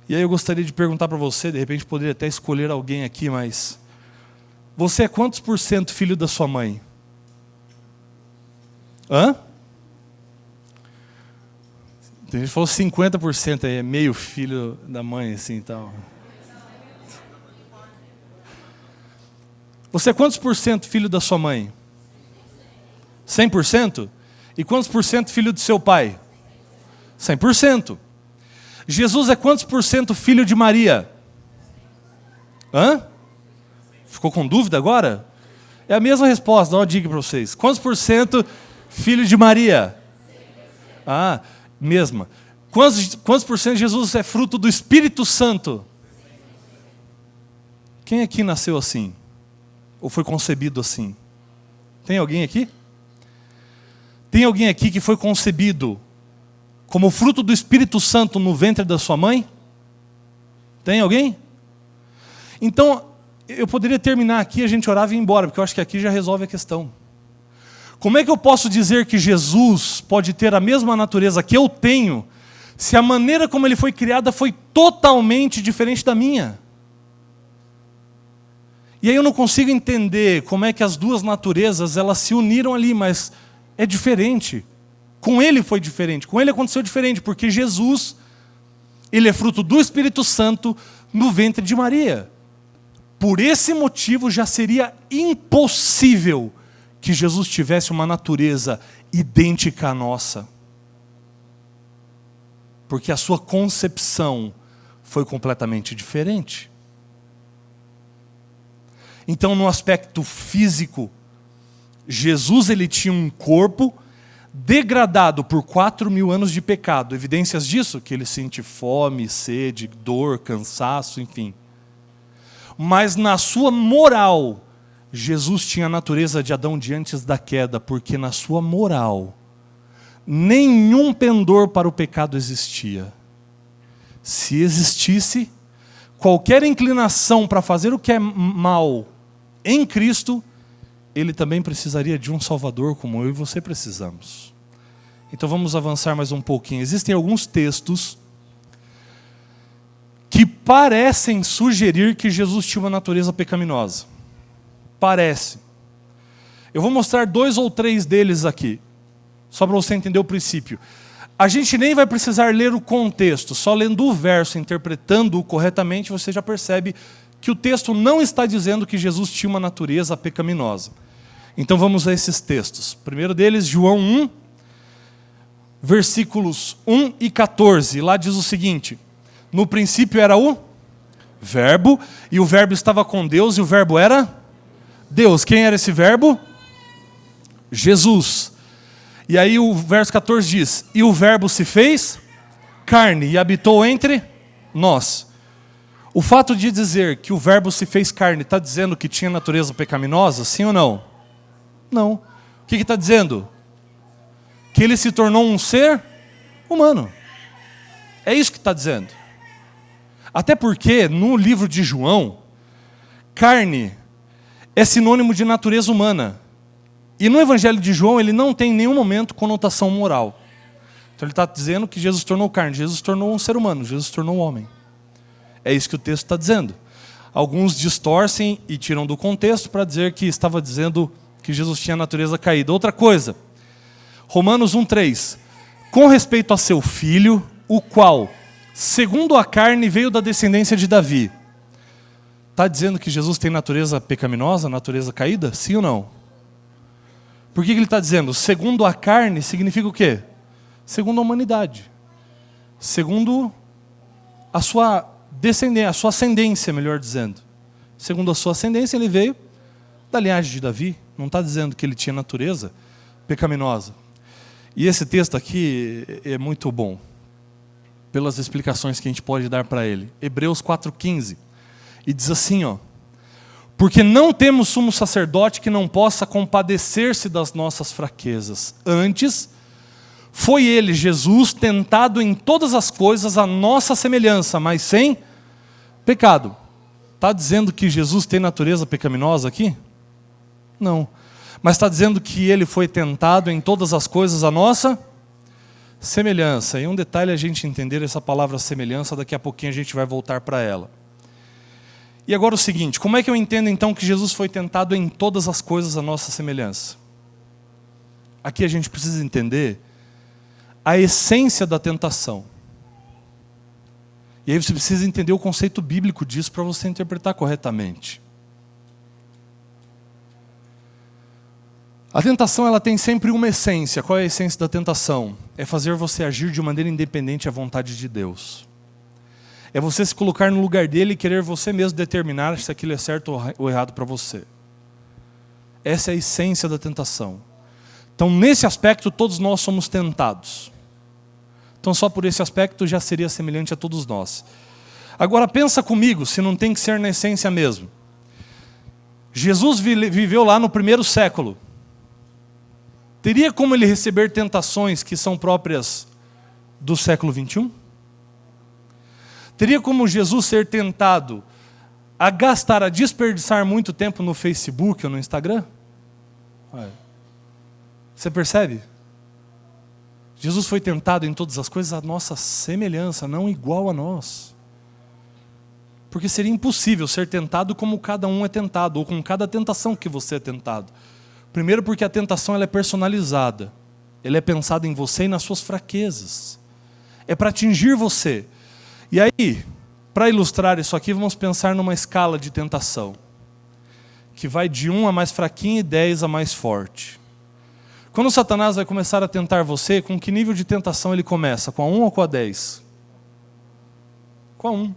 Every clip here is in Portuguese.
E aí eu gostaria de perguntar para você, de repente poderia até escolher alguém aqui, mas você é quantos por cento filho da sua mãe? Hã? Tem gente que falou 50% aí, é meio filho da mãe, assim, então. Você é quantos por cento filho da sua mãe? 100%? E quantos por cento filho do seu pai? 100%. Jesus é quantos por cento filho de Maria? Hã? Ficou com dúvida agora? É a mesma resposta, dá uma dica para vocês. Quantos por cento filho de Maria? Ah, mesma. Quantos por cento de Jesus é fruto do Espírito Santo? Quem aqui nasceu assim? Ou foi concebido assim? Tem alguém aqui? Tem alguém aqui que foi concebido como fruto do Espírito Santo no ventre da sua mãe? Tem alguém? Então, eu poderia terminar aqui, a gente orava e ir embora, porque eu acho que aqui já resolve a questão. Como é que eu posso dizer que Jesus pode ter a mesma natureza que eu tenho, se a maneira como ele foi criado foi totalmente diferente da minha? E aí eu não consigo entender como é que as duas naturezas elas se uniram ali, mas é diferente. Com ele foi diferente, com ele aconteceu diferente, porque Jesus, ele é fruto do Espírito Santo no ventre de Maria. Por esse motivo já seria impossível que Jesus tivesse uma natureza idêntica à nossa. Porque a sua concepção foi completamente diferente. Então, no aspecto físico, Jesus ele tinha um corpo degradado por 4.000 anos de pecado. Evidências disso? Que ele sente fome, sede, dor, cansaço, enfim. Mas na sua moral, Jesus tinha a natureza de Adão de antes da queda, porque na sua moral, nenhum pendor para o pecado existia. Se existisse, qualquer inclinação para fazer o que é mal em Cristo, ele também precisaria de um Salvador como eu e você precisamos. Então vamos avançar mais um pouquinho. Existem alguns textos que parecem sugerir que Jesus tinha uma natureza pecaminosa. Parece. Eu vou mostrar 2 ou 3 deles aqui, só para você entender o princípio. A gente nem vai precisar ler o contexto, só lendo o verso, interpretando-o corretamente, você já percebe que o texto não está dizendo que Jesus tinha uma natureza pecaminosa. Então vamos a esses textos. O primeiro deles, João 1, versículos 1 e 14. Lá diz o seguinte: no princípio era o Verbo, e o Verbo estava com Deus, e o Verbo era Deus. Quem era esse Verbo? Jesus. E aí o verso 14 diz: e o Verbo se fez carne e habitou entre nós. O fato de dizer que o Verbo se fez carne está dizendo que tinha natureza pecaminosa? Sim ou não? Não. O que está dizendo? Que ele se tornou um ser humano. É isso que está dizendo. Até porque no livro de João, carne é sinônimo de natureza humana. E no Evangelho de João ele não tem em nenhum momento conotação moral. Então ele está dizendo que Jesus tornou carne, Jesus tornou um ser humano, Jesus tornou um homem. É isso que o texto está dizendo. Alguns distorcem e tiram do contexto para dizer que estava dizendo que Jesus tinha a natureza caída. Outra coisa, Romanos 1,3. Com respeito a seu filho, o qual, segundo a carne, veio da descendência de Davi. Está dizendo que Jesus tem natureza pecaminosa, natureza caída? Sim ou não? Por que ele está dizendo? Segundo a carne significa o quê? Segundo a humanidade. Segundo a sua descendência, a sua ascendência, melhor dizendo. Segundo a sua ascendência, ele veio da linhagem de Davi. Não está dizendo que ele tinha natureza pecaminosa. E esse texto aqui é muito bom, pelas explicações que a gente pode dar para ele. Hebreus 4,15. E diz assim, ó: porque não temos sumo sacerdote que não possa compadecer-se das nossas fraquezas. Antes, foi ele, Jesus, tentado em todas as coisas à nossa semelhança, mas sem pecado. Está dizendo que Jesus tem natureza pecaminosa aqui? Não. Mas está dizendo que ele foi tentado em todas as coisas à nossa Semelhança. E um detalhe é a gente entender essa palavra semelhança, daqui a pouquinho a gente vai voltar para ela. E agora o seguinte, como é que eu entendo então que Jesus foi tentado em todas as coisas à nossa semelhança? Aqui a gente precisa entender a essência da tentação. E aí você precisa entender o conceito bíblico disso para você interpretar corretamente. A tentação ela tem sempre uma essência. Qual é a essência da tentação? É fazer você agir de maneira independente à vontade de Deus. É você se colocar no lugar dele e querer você mesmo determinar se aquilo é certo ou errado para você. Essa é a essência da tentação. Então, nesse aspecto, todos nós somos tentados. Então, só por esse aspecto já seria semelhante a todos nós. Agora, pensa comigo, se não tem que ser na essência mesmo. Jesus viveu lá no 1º século. Teria como ele receber tentações que são próprias do século 21? Teria como Jesus ser tentado a gastar, a desperdiçar muito tempo no Facebook ou no Instagram? Você percebe? Jesus foi tentado em todas as coisas à nossa semelhança, não igual a nós. Porque seria impossível ser tentado como cada um é tentado, ou com cada tentação que você é tentado. Primeiro porque a tentação ela é personalizada. Ela é pensada em você e nas suas fraquezas. É para atingir você. E aí, para ilustrar isso aqui, vamos pensar numa escala de tentação. Que vai de 1 a mais fraquinho e 10 a mais forte. Quando Satanás vai começar a tentar você, com que nível de tentação ele começa? Com a 1 ou com a 10? Com a 1.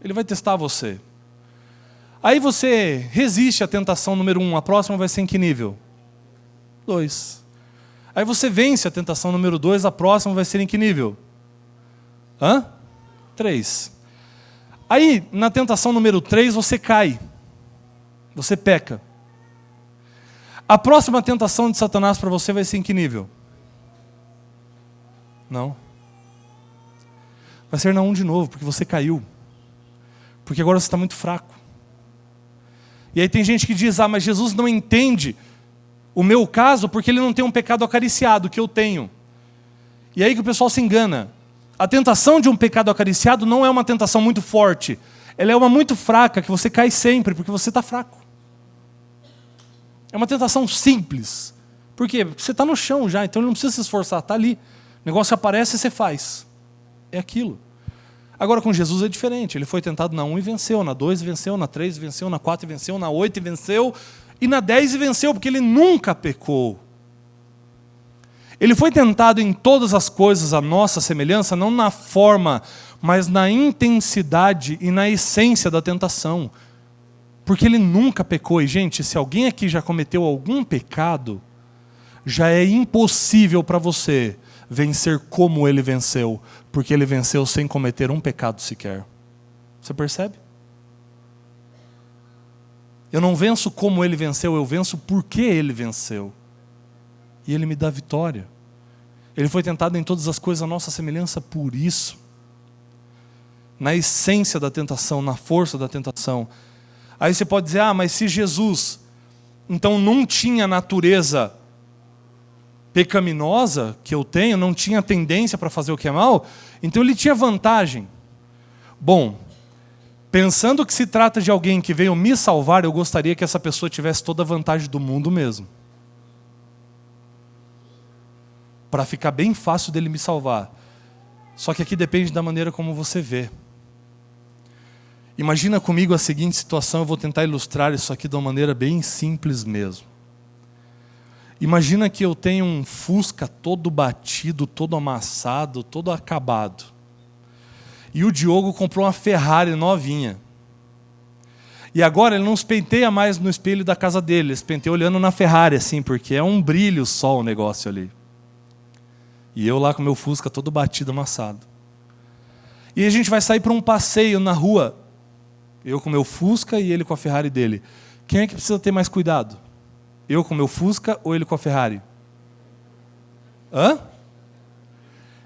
Ele vai testar você. Aí você resiste à tentação número 1, a próxima vai ser em que nível? 2. Aí você vence a tentação número 2, a próxima vai ser em que nível? 3. Aí, na tentação número 3, você cai. Você peca. A próxima tentação de Satanás para você vai ser em que nível? Não. Vai ser na 1 de novo, porque você caiu. Porque agora você está muito fraco. E aí tem gente que diz, mas Jesus não entende o meu caso porque ele não tem um pecado acariciado, que eu tenho. E aí que o pessoal se engana. A tentação de um pecado acariciado não é uma tentação muito forte. Ela é uma muito fraca, que você cai sempre, porque você está fraco. É uma tentação simples. Por quê? Porque você está no chão já, então ele não precisa se esforçar, está ali. O negócio aparece e você faz. É aquilo. Agora com Jesus é diferente. Ele foi tentado na 1 e venceu, na 2 e venceu, na 3 e venceu, na 4 e venceu, na 8 e venceu, e na 10 e venceu, porque ele nunca pecou. Ele foi tentado em todas as coisas à nossa semelhança, não na forma, mas na intensidade e na essência da tentação. Porque ele nunca pecou. E, gente, se alguém aqui já cometeu algum pecado, já é impossível para você vencer como ele venceu. Porque ele venceu sem cometer um pecado sequer. Você percebe? Eu não venço como ele venceu, eu venço porque ele venceu. E ele me dá vitória. Ele foi tentado em todas as coisas à nossa semelhança por isso. Na essência da tentação, na força da tentação. Aí você pode dizer, mas se Jesus, então não tinha natureza pecaminosa que eu tenho, não tinha tendência para fazer o que é mal, então ele tinha vantagem. Bom, pensando que se trata de alguém que veio me salvar, eu gostaria que essa pessoa tivesse toda a vantagem do mundo mesmo. Para ficar bem fácil dele me salvar. Só que aqui depende da maneira como você vê. Imagina comigo a seguinte situação, eu vou tentar ilustrar isso aqui de uma maneira bem simples mesmo. Imagina que eu tenho um Fusca todo batido, todo amassado, todo acabado. E o Diogo comprou uma Ferrari novinha. E agora ele não se penteia mais no espelho da casa dele, ele se penteia olhando na Ferrari assim, porque é um brilho só o negócio ali. E eu lá com meu Fusca todo batido, amassado. E a gente vai sair para um passeio na rua. Eu com meu Fusca e ele com a Ferrari dele. Quem é que precisa ter mais cuidado? Eu com meu Fusca ou ele com a Ferrari?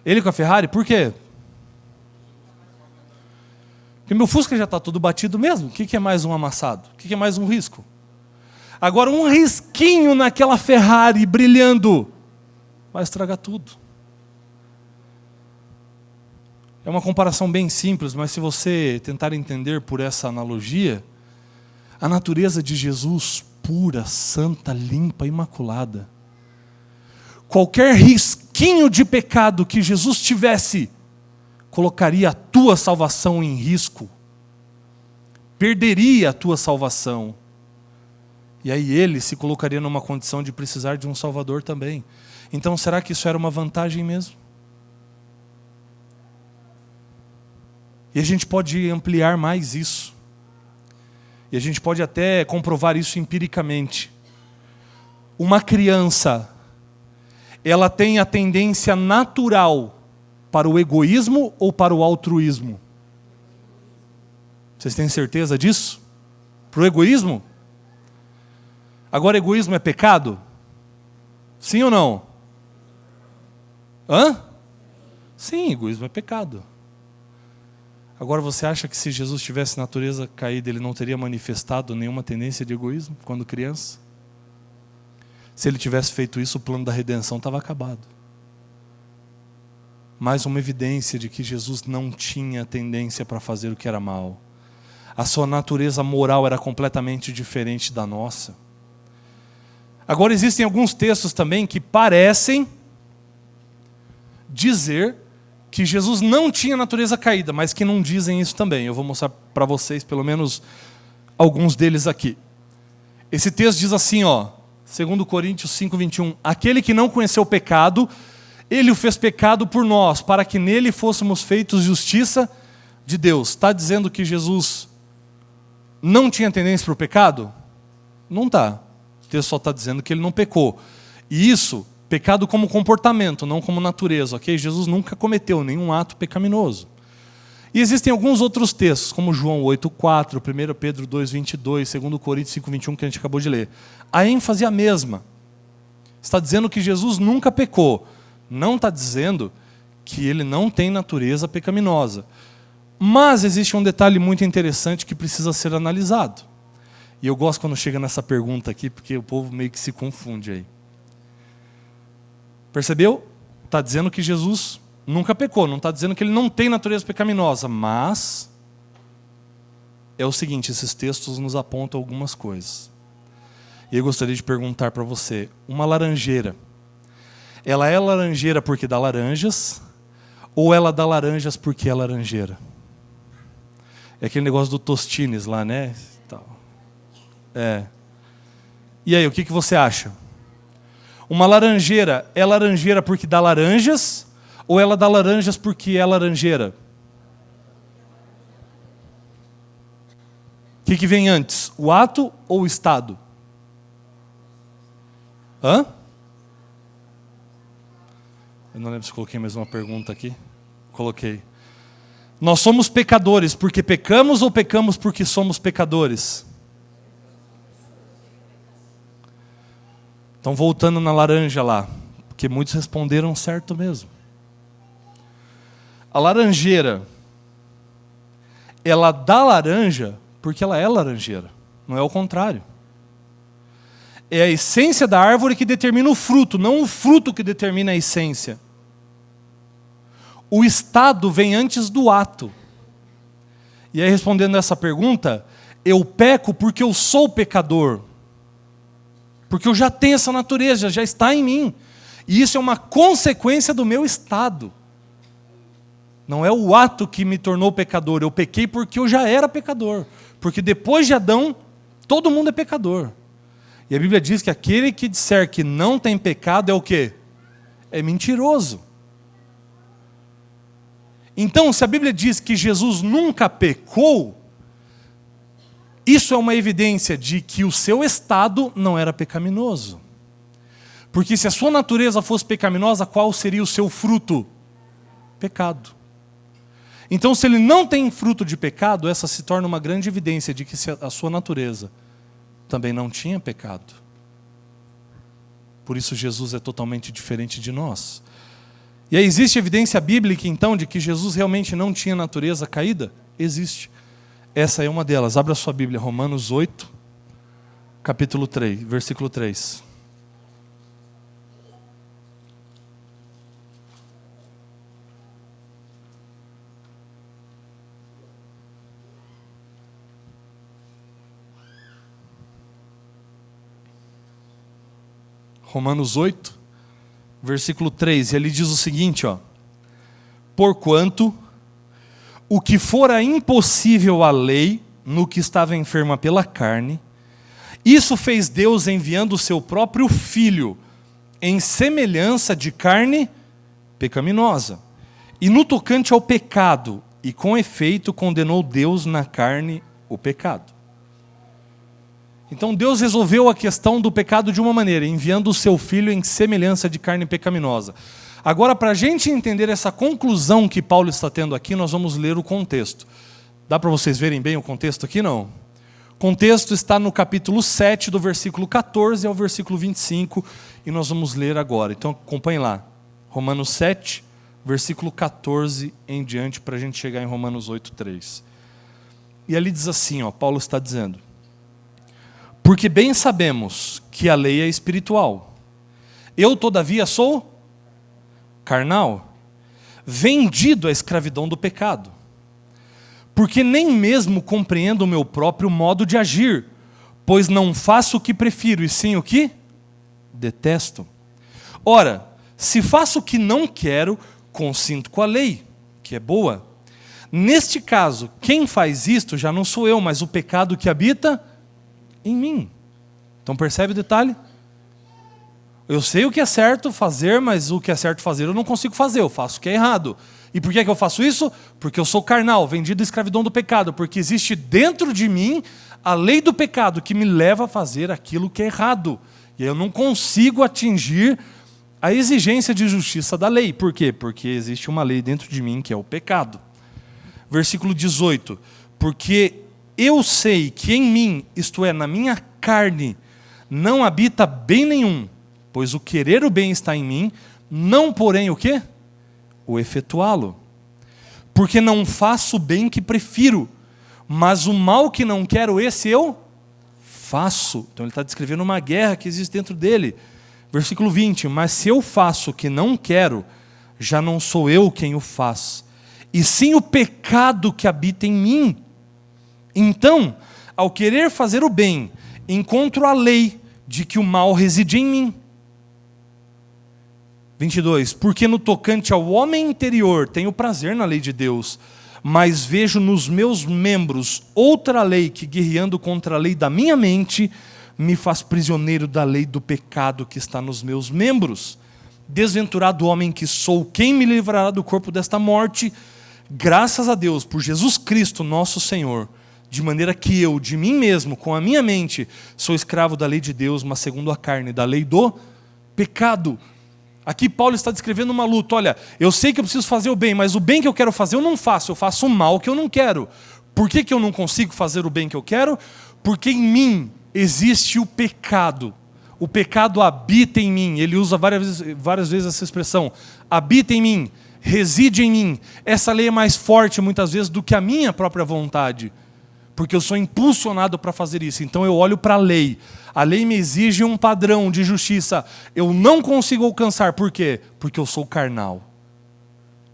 Ele com a Ferrari? Por quê? Porque meu Fusca já está todo batido mesmo. O que é mais um amassado? O que é mais um risco? Agora um risquinho naquela Ferrari brilhando vai estragar tudo. É uma comparação bem simples, mas se você tentar entender por essa analogia, a natureza de Jesus, pura, santa, limpa, imaculada. Qualquer risquinho de pecado que Jesus tivesse, colocaria a tua salvação em risco. Perderia a tua salvação. E aí ele se colocaria numa condição de precisar de um Salvador também. Então será que isso era uma vantagem mesmo? E a gente pode ampliar mais isso. E a gente pode até comprovar isso empiricamente. Uma criança, ela tem a tendência natural para o egoísmo ou para o altruísmo? Vocês têm certeza disso? Para o egoísmo? Agora, egoísmo é pecado? Sim ou não? Hã? Sim, egoísmo é pecado. Agora, você acha que se Jesus tivesse natureza caída, ele não teria manifestado nenhuma tendência de egoísmo quando criança? Se ele tivesse feito isso, o plano da redenção estava acabado. Mais uma evidência de que Jesus não tinha tendência para fazer o que era mal. A sua natureza moral era completamente diferente da nossa. Agora, existem alguns textos também que parecem dizer que Jesus não tinha natureza caída, mas que não dizem isso também. Eu vou mostrar para vocês pelo menos alguns deles aqui. Esse texto diz assim, 2 Coríntios 5:21, aquele que não conheceu o pecado, ele o fez pecado por nós, para que nele fôssemos feitos justiça de Deus. Está dizendo que Jesus não tinha tendência para o pecado? Não está. O texto só está dizendo que ele não pecou. E isso, pecado como comportamento, não como natureza, ok? Jesus nunca cometeu nenhum ato pecaminoso. E existem alguns outros textos, como João 8:4, 1 Pedro 2:22, 2 Coríntios 5:21, que a gente acabou de ler. A ênfase é a mesma. Está dizendo que Jesus nunca pecou. Não está dizendo que ele não tem natureza pecaminosa. Mas existe um detalhe muito interessante que precisa ser analisado. E eu gosto quando chega nessa pergunta aqui, porque o povo meio que se confunde aí. Percebeu? Está dizendo que Jesus nunca pecou, não está dizendo que ele não tem natureza pecaminosa, mas é o seguinte, esses textos nos apontam algumas coisas. E eu gostaria de perguntar para você, uma laranjeira, ela é laranjeira porque dá laranjas, ou ela dá laranjas porque é laranjeira? É aquele negócio do Tostines lá, né? E aí, o que você acha? Uma laranjeira é laranjeira porque dá laranjas, ou ela dá laranjas porque é laranjeira? O que vem antes? O ato ou o estado? Hã? Eu não lembro se coloquei mais uma pergunta aqui. Coloquei. Nós somos pecadores porque pecamos ou pecamos porque somos pecadores? Então, voltando na laranja lá, porque muitos responderam certo mesmo. A laranjeira, ela dá laranja porque ela é laranjeira, não é o contrário. É a essência da árvore que determina o fruto, não o fruto que determina a essência. O estado vem antes do ato. E aí, respondendo essa pergunta, eu peco porque eu sou pecador. Porque eu já tenho essa natureza, já está em mim. E isso é uma consequência do meu estado. Não é o ato que me tornou pecador. Eu pequei porque eu já era pecador. Porque depois de Adão, todo mundo é pecador. E a Bíblia diz que aquele que disser que não tem pecado é o quê? É mentiroso. Então, se a Bíblia diz que Jesus nunca pecou, isso é uma evidência de que o seu estado não era pecaminoso. Porque se a sua natureza fosse pecaminosa, qual seria o seu fruto? Pecado. Então, se ele não tem fruto de pecado, essa se torna uma grande evidência de que a sua natureza também não tinha pecado. Por isso Jesus é totalmente diferente de nós. E aí existe evidência bíblica, então, de que Jesus realmente não tinha natureza caída? Existe. Essa é uma delas. Abra sua Bíblia, Romanos 8, capítulo 3, versículo 3. Romanos 8, versículo 3. E ele diz o seguinte, ó: porquanto o que fora impossível à lei, no que estava enferma pela carne, isso fez Deus enviando o seu próprio Filho, em semelhança de carne pecaminosa. E no tocante ao pecado, e com efeito condenou Deus na carne o pecado. Então Deus resolveu a questão do pecado de uma maneira, enviando o seu Filho em semelhança de carne pecaminosa. Agora, para a gente entender essa conclusão que Paulo está tendo aqui, nós vamos ler o contexto. Dá para vocês verem bem o contexto aqui, não? O contexto está no capítulo 7, do versículo 14 ao versículo 25, e nós vamos ler agora. Então acompanhe lá, Romanos 7, versículo 14 em diante, para a gente chegar em Romanos 8, 3. E ali diz assim, ó, Paulo está dizendo: porque bem sabemos que a lei é espiritual. Eu, todavia, sou carnal, vendido à escravidão do pecado. Porque nem mesmo compreendo o meu próprio modo de agir, pois não faço o que prefiro, e sim o que detesto. Ora, se faço o que não quero, consinto com a lei, que é boa. Neste caso, quem faz isto já não sou eu, mas o pecado que habita em mim. Então percebe o detalhe? Eu sei o que é certo fazer, mas o que é certo fazer eu não consigo fazer, eu faço o que é errado. E por que eu faço isso? Porque eu sou carnal, vendido à escravidão do pecado, porque existe dentro de mim a lei do pecado que me leva a fazer aquilo que é errado. E eu não consigo atingir a exigência de justiça da lei. Por quê? Porque existe uma lei dentro de mim que é o pecado. Versículo 18. Porque eu sei que em mim, isto é, na minha carne, não habita bem nenhum, pois o querer o bem está em mim, não porém o quê? O efetuá-lo. Porque não faço o bem que prefiro, mas o mal que não quero, esse eu faço. Então ele está descrevendo uma guerra que existe dentro dele. Versículo 20, mas se eu faço o que não quero, já não sou eu quem o faz, e sim o pecado que habita em mim. Então, ao querer fazer o bem, encontro a lei de que o mal reside em mim. 22, porque no tocante ao homem interior tenho prazer na lei de Deus, mas vejo nos meus membros outra lei que, guerreando contra a lei da minha mente, me faz prisioneiro da lei do pecado que está nos meus membros. Desventurado homem que sou, quem me livrará do corpo desta morte? Graças a Deus, por Jesus Cristo, nosso Senhor, de maneira que eu, de mim mesmo, com a minha mente, sou escravo da lei de Deus, mas segundo a carne, da lei do pecado. Aqui Paulo está descrevendo uma luta. Olha, eu sei que eu preciso fazer o bem, mas o bem que eu quero fazer eu não faço. Eu faço o mal que eu não quero. Por que eu não consigo fazer o bem que eu quero? Porque em mim existe o pecado. O pecado habita em mim. Ele usa várias vezes essa expressão. Habita em mim, reside em mim. Essa lei é mais forte muitas vezes do que a minha própria vontade. Porque eu sou impulsionado para fazer isso. Então eu olho para a lei. A lei me exige um padrão de justiça. Eu não consigo alcançar. Por quê? Porque eu sou carnal.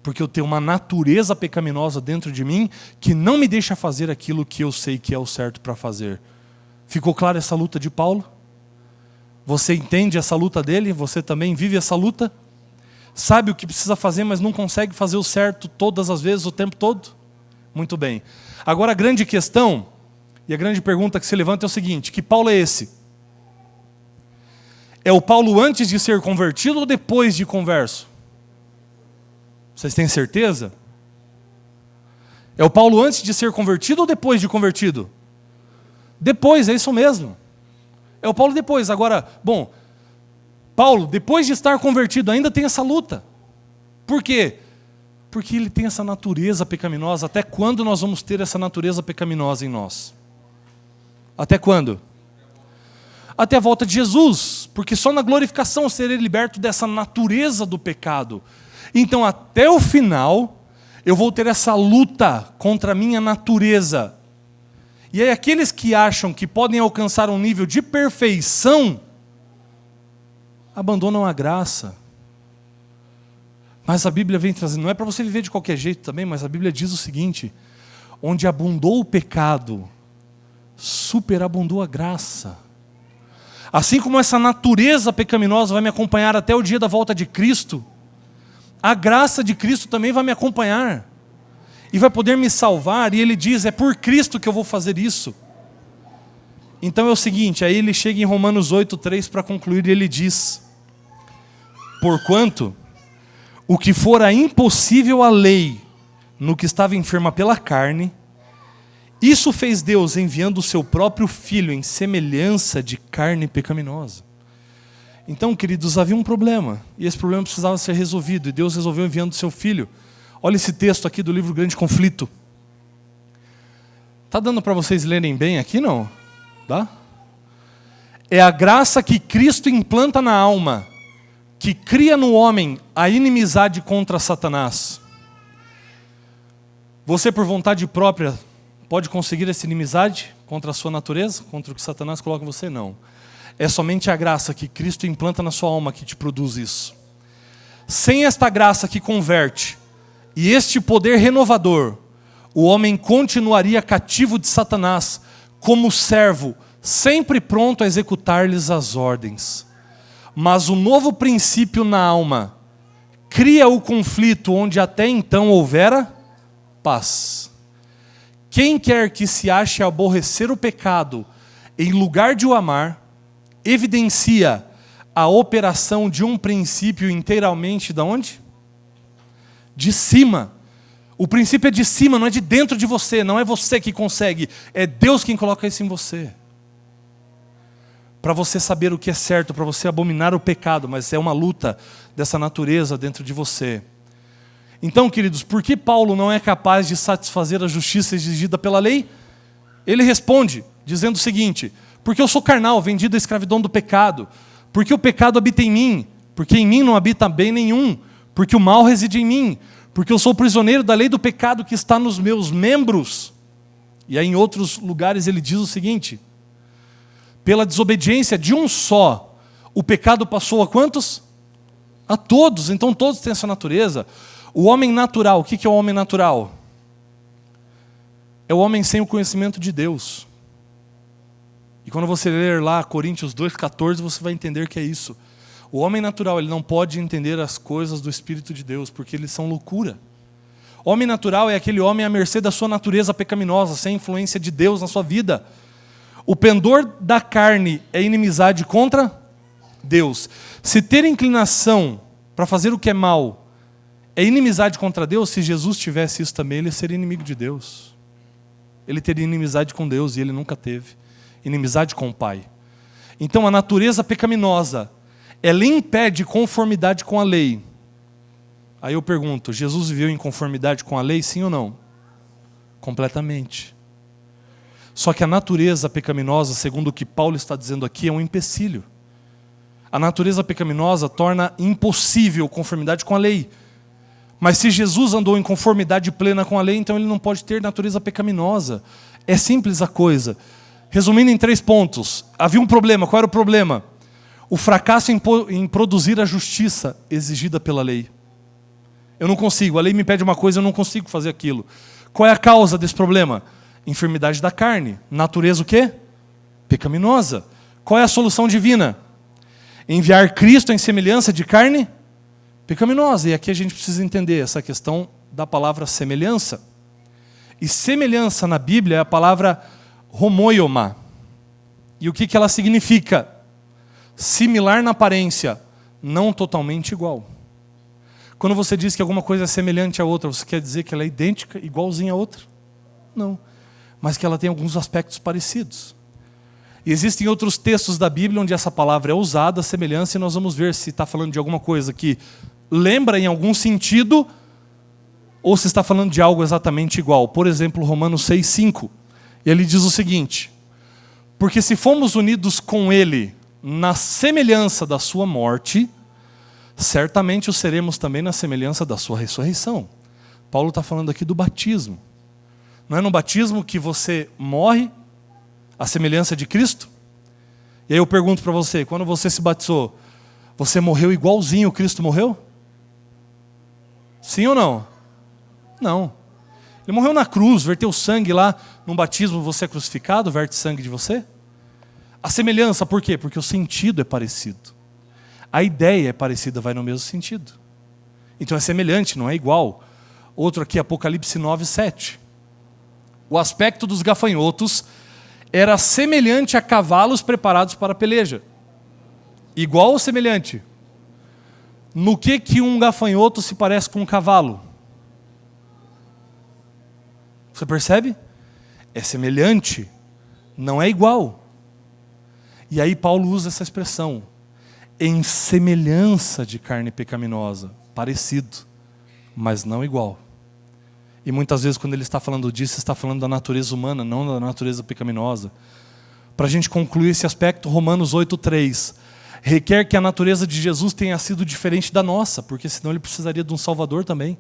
Porque eu tenho uma natureza pecaminosa dentro de mim que não me deixa fazer aquilo que eu sei que é o certo para fazer. Ficou clara essa luta de Paulo? Você entende essa luta dele? Você também vive essa luta? Sabe o que precisa fazer, mas não consegue fazer o certo todas as vezes, o tempo todo? Muito bem. Agora a grande questão, e a grande pergunta que se levanta é o seguinte: que Paulo é esse? É o Paulo antes de ser convertido ou depois de converso? Vocês têm certeza? É o Paulo antes de ser convertido ou depois de convertido? Depois, é isso mesmo. É o Paulo depois. Agora, bom, Paulo, depois de estar convertido, ainda tem essa luta. Por quê? Porque ele tem essa natureza pecaminosa. Até quando nós vamos ter essa natureza pecaminosa em nós? Até quando? Até a volta de Jesus. Porque só na glorificação eu serei liberto dessa natureza do pecado. Então, até o final, eu vou ter essa luta contra a minha natureza. E aí aqueles que acham que podem alcançar um nível de perfeição, abandonam a graça. Mas a Bíblia vem trazendo, não é para você viver de qualquer jeito também, mas a Bíblia diz o seguinte: onde abundou o pecado, superabundou a graça. Assim como essa natureza pecaminosa vai me acompanhar até o dia da volta de Cristo, a graça de Cristo também vai me acompanhar. E vai poder me salvar. E ele diz, é por Cristo que eu vou fazer isso. Então é o seguinte, aí ele chega em Romanos 8:3 para concluir, e ele diz: porquanto o que fora impossível à lei, no que estava enferma pela carne, isso fez Deus enviando o seu próprio Filho em semelhança de carne pecaminosa. Então, queridos, havia um problema, e esse problema precisava ser resolvido, e Deus resolveu enviando o seu Filho. Olha esse texto aqui do livro Grande Conflito. Está dando para vocês lerem bem aqui, não? Dá? É a graça que Cristo implanta na alma, que cria no homem a inimizade contra Satanás. Você, por vontade própria, pode conseguir essa inimizade contra a sua natureza, contra o que Satanás coloca em você? Não. É somente a graça que Cristo implanta na sua alma que te produz isso. Sem esta graça que converte e este poder renovador, o homem continuaria cativo de Satanás como servo, sempre pronto a executar-lhes as ordens. Mas o novo princípio na alma cria o conflito onde até então houvera paz. Quem quer que se ache aborrecer o pecado em lugar de o amar, evidencia a operação de um princípio inteiramente de onde? De cima. O princípio é de cima, não é de dentro de você, não é você que consegue, é Deus quem coloca isso em você. Para você saber o que é certo, para você abominar o pecado, mas é uma luta dessa natureza dentro de você. Então, queridos, por que Paulo não é capaz de satisfazer a justiça exigida pela lei? Ele responde, dizendo o seguinte: porque eu sou carnal, vendido à escravidão do pecado, porque o pecado habita em mim, porque em mim não habita bem nenhum, porque o mal reside em mim, porque eu sou prisioneiro da lei do pecado que está nos meus membros. E aí em outros lugares ele diz o seguinte: pela desobediência de um só, o pecado passou a quantos? A todos, então todos têm essa natureza. O homem natural, o que é o homem natural? É o homem sem o conhecimento de Deus. E quando você ler lá Coríntios 2,14, você vai entender que é isso. O homem natural, ele não pode entender as coisas do Espírito de Deus, porque eles são loucura. Homem natural é aquele homem à mercê da sua natureza pecaminosa, sem influência de Deus na sua vida. O pendor da carne é inimizade contra Deus. Se ter inclinação para fazer o que é mal é inimizade contra Deus, se Jesus tivesse isso também, ele seria inimigo de Deus. Ele teria inimizade com Deus e ele nunca teve. Inimizade com o Pai. Então a natureza pecaminosa, ela impede conformidade com a lei. Aí eu pergunto, Jesus viveu em conformidade com a lei, sim ou não? Completamente. Só que a natureza pecaminosa, segundo o que Paulo está dizendo aqui, é um empecilho. A natureza pecaminosa torna impossível conformidade com a lei. Mas se Jesus andou em conformidade plena com a lei, então ele não pode ter natureza pecaminosa. É simples a coisa. Resumindo em 3 pontos, havia um problema. Qual era o problema? O fracasso em produzir a justiça exigida pela lei. Eu não consigo, a lei me pede uma coisa, eu não consigo fazer aquilo. Qual é a causa desse problema? Enfermidade da carne. Natureza o quê? Pecaminosa. Qual é a solução divina? Enviar Cristo em semelhança de carne pecaminosa. E aqui a gente precisa entender essa questão da palavra semelhança. E semelhança na Bíblia é a palavra homoioma. E o que ela significa? Similar na aparência, não totalmente igual. Quando você diz que alguma coisa é semelhante à outra, você quer dizer que ela é idêntica, igualzinha à outra? Não. Mas que ela tem alguns aspectos parecidos. E existem outros textos da Bíblia onde essa palavra é usada, semelhança, e nós vamos ver se está falando de alguma coisa que lembra em algum sentido, ou se está falando de algo exatamente igual. Por exemplo, Romanos 6,5. E ele diz o seguinte: porque se fomos unidos com Ele na semelhança da sua morte, certamente o seremos também na semelhança da sua ressurreição. Paulo está falando aqui do batismo. Não é no batismo que você morre à semelhança de Cristo? E aí eu pergunto para você, quando você se batizou, você morreu igualzinho Cristo morreu? Sim ou não? Não. Ele morreu na cruz, verteu sangue lá, num batismo você é crucificado, verte sangue de você? A semelhança, por quê? Porque o sentido é parecido. A ideia é parecida, vai no mesmo sentido. Então é semelhante, não é igual. Outro aqui, Apocalipse 9:7. O aspecto dos gafanhotos era semelhante a cavalos preparados para a peleja. Igual ou semelhante? No que um gafanhoto se parece com um cavalo? Você percebe? É semelhante, não é igual. E aí Paulo usa essa expressão, em semelhança de carne pecaminosa, parecido, mas não igual. E muitas vezes quando ele está falando disso, está falando da natureza humana, não da natureza pecaminosa. Para a gente concluir esse aspecto, Romanos 8:3, requer que a natureza de Jesus tenha sido diferente da nossa, porque senão ele precisaria de um Salvador também.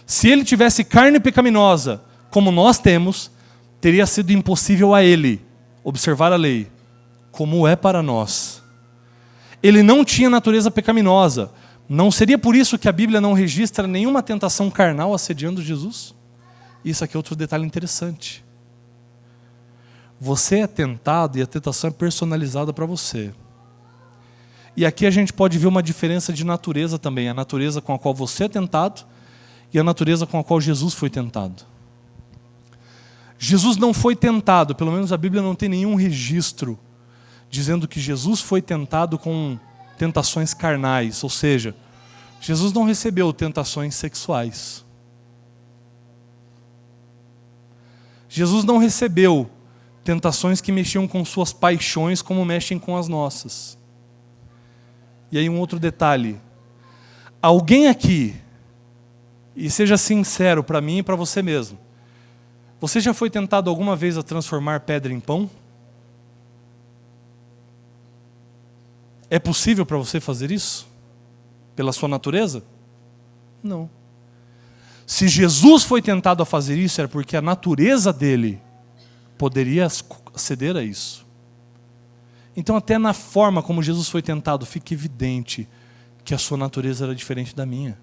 Se ele tivesse carne pecaminosa, como nós temos, teria sido impossível a ele observar a lei, como é para nós. Ele não tinha natureza pecaminosa. Não seria por isso que a Bíblia não registra nenhuma tentação carnal assediando Jesus? Isso aqui é outro detalhe interessante. Você é tentado e a tentação é personalizada para você. E aqui a gente pode ver uma diferença de natureza também. A natureza com a qual você é tentado e a natureza com a qual Jesus foi tentado. Jesus não foi tentado, pelo menos a Bíblia não tem nenhum registro dizendo que Jesus foi tentado com tentações carnais, ou seja, Jesus não recebeu tentações sexuais. Jesus não recebeu tentações que mexiam com suas paixões como mexem com as nossas. E aí um outro detalhe. Alguém aqui, e seja sincero para mim e para você mesmo, você já foi tentado alguma vez a transformar pedra em pão? É possível para você fazer isso? Pela sua natureza? Não. Se Jesus foi tentado a fazer isso, era porque a natureza dele poderia ceder a isso. Então até na forma como Jesus foi tentado, fica evidente que a sua natureza era diferente da minha.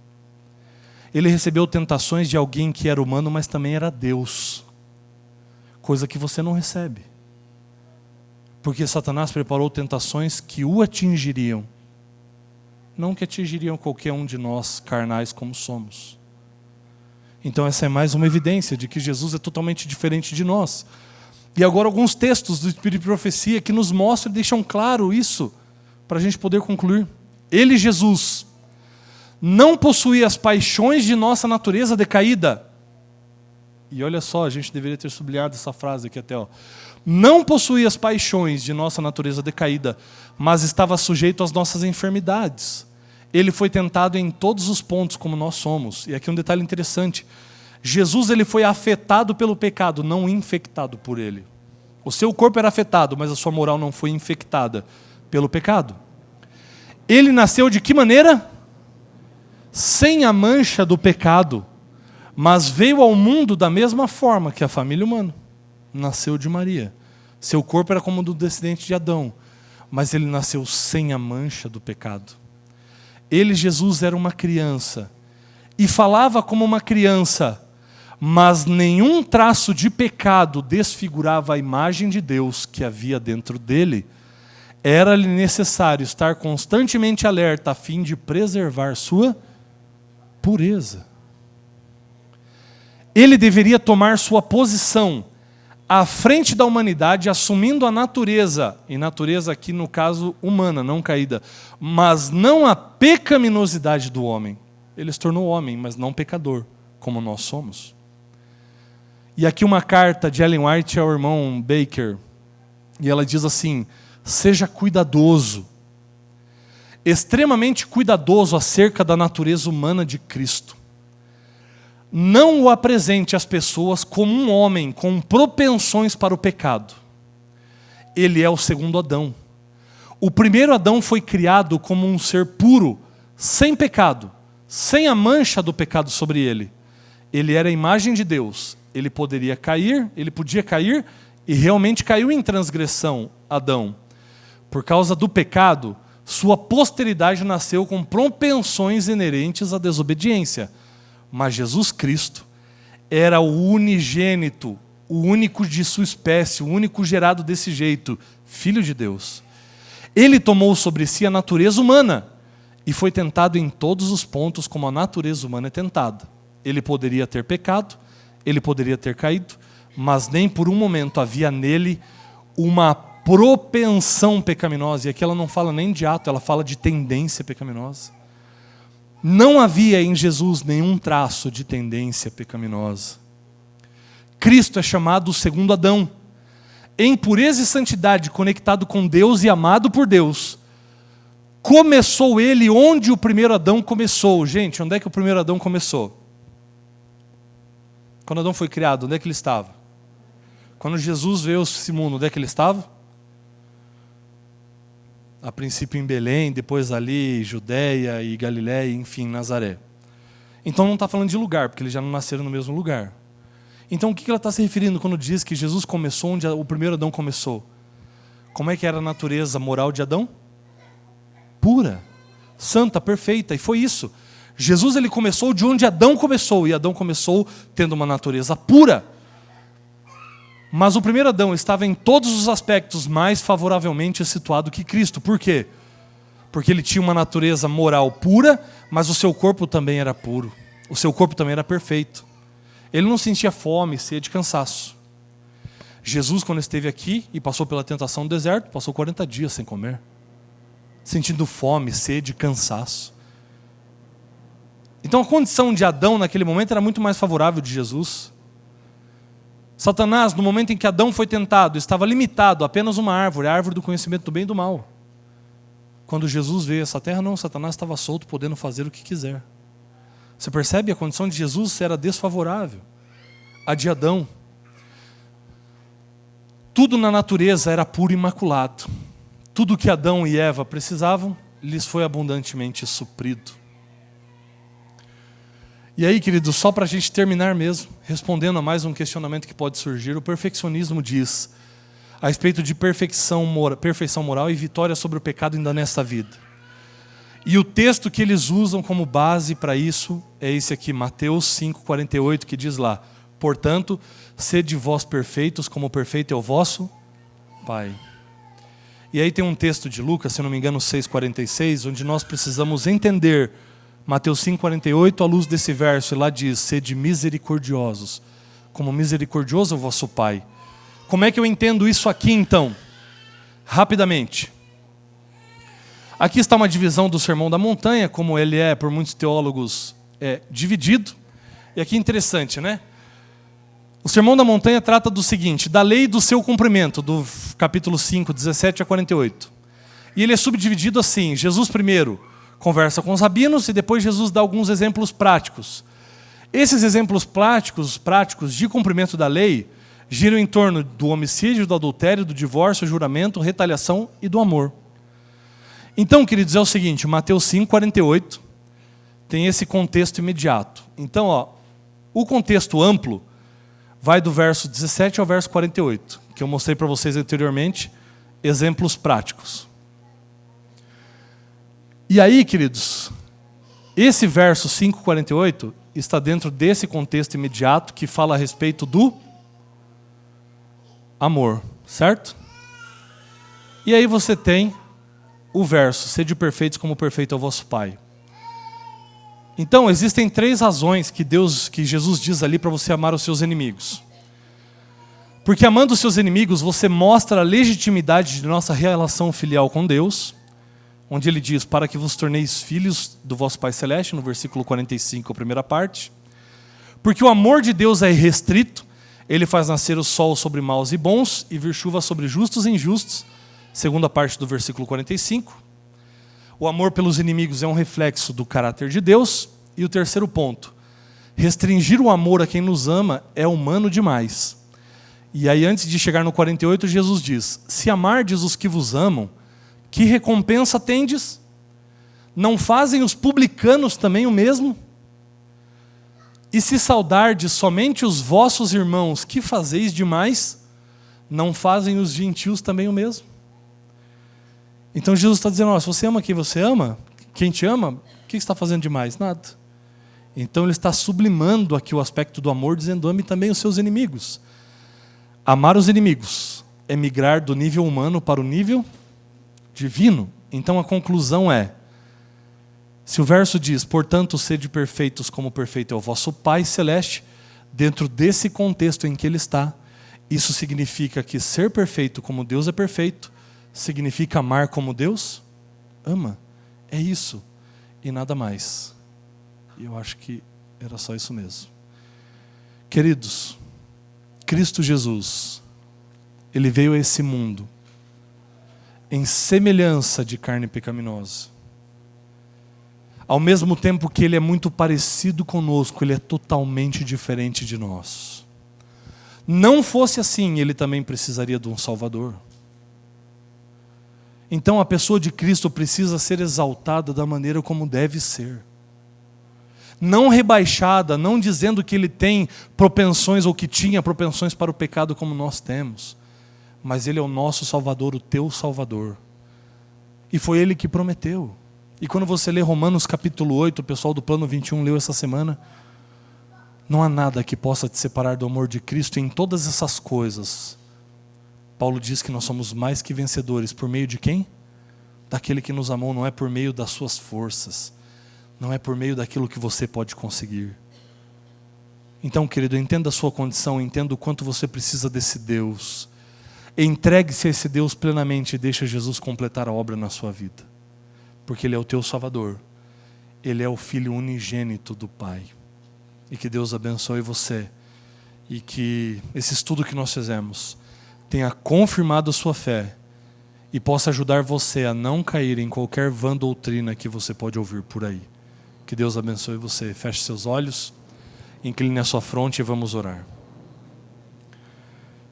Ele recebeu tentações de alguém que era humano, mas também era Deus. Coisa que você não recebe. Porque Satanás preparou tentações que o atingiriam. Não que atingiriam qualquer um de nós carnais como somos. Então essa é mais uma evidência de que Jesus é totalmente diferente de nós. E agora alguns textos do Espírito de Profecia que nos mostram e deixam claro isso, para a gente poder concluir. Ele, Jesus, não possuía as paixões de nossa natureza decaída. E olha só, a gente deveria ter sublinhado essa frase aqui até. Não possuía as paixões de nossa natureza decaída, mas estava sujeito às nossas enfermidades. Ele foi tentado em todos os pontos como nós somos. E aqui um detalhe interessante. Jesus ele foi afetado pelo pecado, não infectado por ele. O seu corpo era afetado, mas a sua moral não foi infectada pelo pecado. Ele nasceu de que maneira? Sem a mancha do pecado, mas veio ao mundo da mesma forma que a família humana. Nasceu de Maria. Seu corpo era como o do descendente de Adão, mas ele nasceu sem a mancha do pecado. Ele, Jesus, era uma criança e falava como uma criança, mas nenhum traço de pecado desfigurava a imagem de Deus que havia dentro dele. Era-lhe necessário estar constantemente alerta a fim de preservar sua pureza. Ele deveria tomar sua posição à frente da humanidade, assumindo a natureza, e natureza aqui no caso humana, não caída, mas não a pecaminosidade do homem. Ele se tornou homem, mas não pecador, como nós somos. E aqui uma carta de Ellen White ao irmão Baker, e ela diz assim: seja cuidadoso, extremamente cuidadoso acerca da natureza humana de Cristo. Não o apresente às pessoas como um homem com propensões para o pecado. Ele é o segundo Adão. O primeiro Adão foi criado como um ser puro, sem pecado, sem a mancha do pecado sobre ele. Ele era a imagem de Deus. Ele podia cair e realmente caiu em transgressão, Adão. Por causa do pecado, sua posteridade nasceu com propensões inerentes à desobediência. Mas Jesus Cristo era o unigênito o único de sua espécie, o único gerado desse jeito, Filho de Deus. Ele tomou sobre si a natureza humana e foi tentado em todos os pontos como a natureza humana é tentada. Ele poderia ter pecado, ele poderia ter caído, mas nem por um momento havia nele uma propensão pecaminosa. E aqui ela não fala nem de ato, ela fala de tendência pecaminosa. Não havia em Jesus nenhum traço de tendência pecaminosa. Cristo é chamado o segundo Adão. Em pureza e santidade, conectado com Deus e amado por Deus. Começou ele onde o primeiro Adão começou. Gente, onde é que o primeiro Adão começou? Quando Adão foi criado, onde é que ele estava? Quando Jesus veio a esse mundo, onde é que ele estava? A princípio em Belém, depois ali Judeia e Galiléia, enfim, Nazaré. Então não está falando de lugar, porque eles já não nasceram no mesmo lugar. Então o que ela está se referindo quando diz que Jesus começou onde o primeiro Adão começou? Como é que era a natureza moral de Adão? Pura, santa, perfeita, e foi isso. Jesus ele começou de onde Adão começou, e Adão começou tendo uma natureza pura. Mas o primeiro Adão estava em todos os aspectos mais favoravelmente situado que Cristo. Por quê? Porque ele tinha uma natureza moral pura, mas o seu corpo também era puro. O seu corpo também era perfeito. Ele não sentia fome, sede, cansaço. Jesus, quando esteve aqui e passou pela tentação do deserto, passou 40 dias sem comer. Sentindo fome, sede, cansaço. Então a condição de Adão naquele momento era muito mais favorável de Jesus. Satanás, no momento em que Adão foi tentado, estava limitado a apenas uma árvore, a árvore do conhecimento do bem e do mal. Quando Jesus veio a essa terra, não, Satanás estava solto, podendo fazer o que quiser. Você percebe? A condição de Jesus era desfavorável a de Adão. Tudo na natureza era puro e imaculado. Tudo que Adão e Eva precisavam, lhes foi abundantemente suprido. E aí, queridos, só para a gente terminar mesmo, respondendo a mais um questionamento que pode surgir, o perfeccionismo diz a respeito de perfeição moral e vitória sobre o pecado ainda nesta vida. E o texto que eles usam como base para isso é esse aqui, Mateus 5,48, que diz lá: portanto, sede vós perfeitos, como perfeito é o vosso Pai. E aí tem um texto de Lucas, se não me engano 6,46, onde nós precisamos entender Mateus 5,48, à luz desse verso, e lá diz: sede misericordiosos, como misericordioso é o vosso Pai. Como é que eu entendo isso aqui então? Rapidamente. Aqui está uma divisão do Sermão da Montanha, como ele é, por muitos teólogos, dividido. E aqui é interessante, né? O Sermão da Montanha trata do seguinte: da lei e do seu cumprimento, do capítulo 5, 17 a 48. E ele é subdividido assim: Jesus primeiro conversa com os rabinos e depois Jesus dá alguns exemplos práticos. Esses exemplos práticos de cumprimento da lei giram em torno do homicídio, do adultério, do divórcio, juramento, retaliação e do amor. Então, queridos, é o seguinte, Mateus 5,48 tem esse contexto imediato. Então, o contexto amplo vai do verso 17 ao verso 48, que eu mostrei para vocês anteriormente, exemplos práticos. E aí, queridos, esse verso 5,48 está dentro desse contexto imediato que fala a respeito do amor, certo? E aí você tem o verso: sede perfeitos como perfeito é o vosso Pai. Então, existem 3 razões que Jesus diz ali para você amar os seus inimigos. Porque amando os seus inimigos, você mostra a legitimidade de nossa relação filial com Deus, onde ele diz: para que vos torneis filhos do vosso Pai Celeste, no versículo 45, a primeira parte. Porque o amor de Deus é irrestrito, ele faz nascer o sol sobre maus e bons, e vir chuva sobre justos e injustos, segunda parte do versículo 45. O amor pelos inimigos é um reflexo do caráter de Deus. E o terceiro ponto: restringir o amor a quem nos ama é humano demais. E aí, antes de chegar no 48, Jesus diz: se amardes os que vos amam, que recompensa tendes? Não fazem os publicanos também o mesmo? E se saudardes somente os vossos irmãos, que fazeis demais? Não fazem os gentios também o mesmo? Então Jesus está dizendo: se você ama quem você ama, quem te ama, o que você está fazendo demais? Nada. Então ele está sublimando aqui o aspecto do amor, dizendo: ame também os seus inimigos. Amar os inimigos é migrar do nível humano para o nível divino. Então a conclusão é, se o verso diz, portanto, sede perfeitos como perfeito é o vosso Pai Celeste, dentro desse contexto em que ele está, isso significa que ser perfeito como Deus é perfeito, significa amar como Deus ama. É isso e nada mais. E eu acho que era só isso mesmo. Queridos, Cristo Jesus, ele veio a esse mundo em semelhança de carne pecaminosa. Ao mesmo tempo que ele é muito parecido conosco, ele é totalmente diferente de nós. Não fosse assim, ele também precisaria de um Salvador. Então a pessoa de Cristo precisa ser exaltada da maneira como deve ser. Não rebaixada, não dizendo que ele tem propensões ou que tinha propensões para o pecado como nós temos. Mas ele é o nosso Salvador, o teu Salvador. E foi ele que prometeu. E quando você lê Romanos capítulo 8, o pessoal do Plano 21 leu essa semana, não há nada que possa te separar do amor de Cristo em todas essas coisas. Paulo diz que nós somos mais que vencedores. Por meio de quem? Daquele que nos amou, não é por meio das suas forças. Não é por meio daquilo que você pode conseguir. Então, querido, entenda a sua condição, entenda o quanto você precisa desse Deus. Entregue-se a esse Deus plenamente e deixa Jesus completar a obra na sua vida. Porque ele é o teu Salvador. Ele é o Filho unigênito do Pai. E que Deus abençoe você. E que esse estudo que nós fizemos tenha confirmado a sua fé e possa ajudar você a não cair em qualquer vã doutrina que você pode ouvir por aí. Que Deus abençoe você. Feche seus olhos, incline a sua fronte e vamos orar.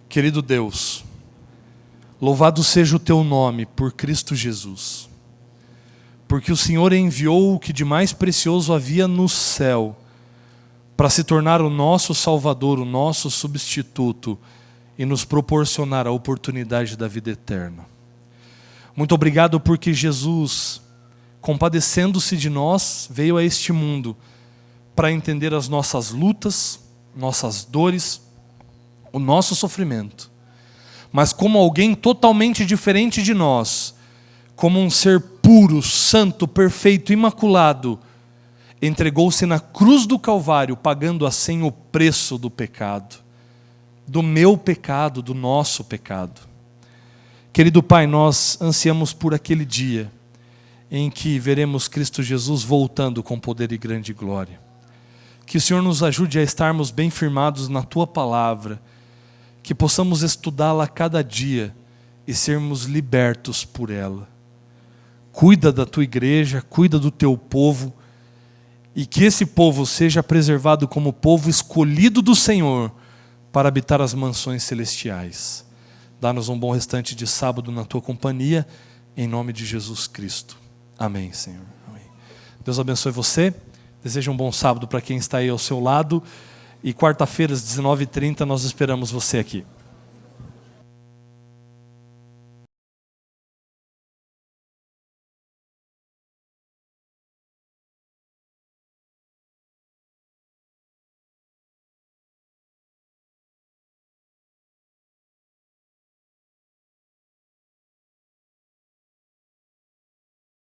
Querido Deus, louvado seja o teu nome por Cristo Jesus. Porque o Senhor enviou o que de mais precioso havia no céu para se tornar o nosso Salvador, o nosso substituto e nos proporcionar a oportunidade da vida eterna. Muito obrigado porque Jesus, compadecendo-se de nós, veio a este mundo para entender as nossas lutas, nossas dores, o nosso sofrimento. Mas como alguém totalmente diferente de nós, como um ser puro, santo, perfeito, imaculado, entregou-se na cruz do Calvário, pagando assim o preço do pecado, do meu pecado, do nosso pecado. Querido Pai, nós ansiamos por aquele dia em que veremos Cristo Jesus voltando com poder e grande glória. Que o Senhor nos ajude a estarmos bem firmados na Tua Palavra, que possamos estudá-la a cada dia e sermos libertos por ela. Cuida da Tua igreja, cuida do Teu povo, e que esse povo seja preservado como povo escolhido do Senhor para habitar as mansões celestiais. Dá-nos um bom restante de sábado na Tua companhia, em nome de Jesus Cristo. Amém, Senhor. Amém. Deus abençoe você. Desejo um bom sábado para quem está aí ao seu lado. E quarta-feira, às 19h30, nós esperamos você aqui.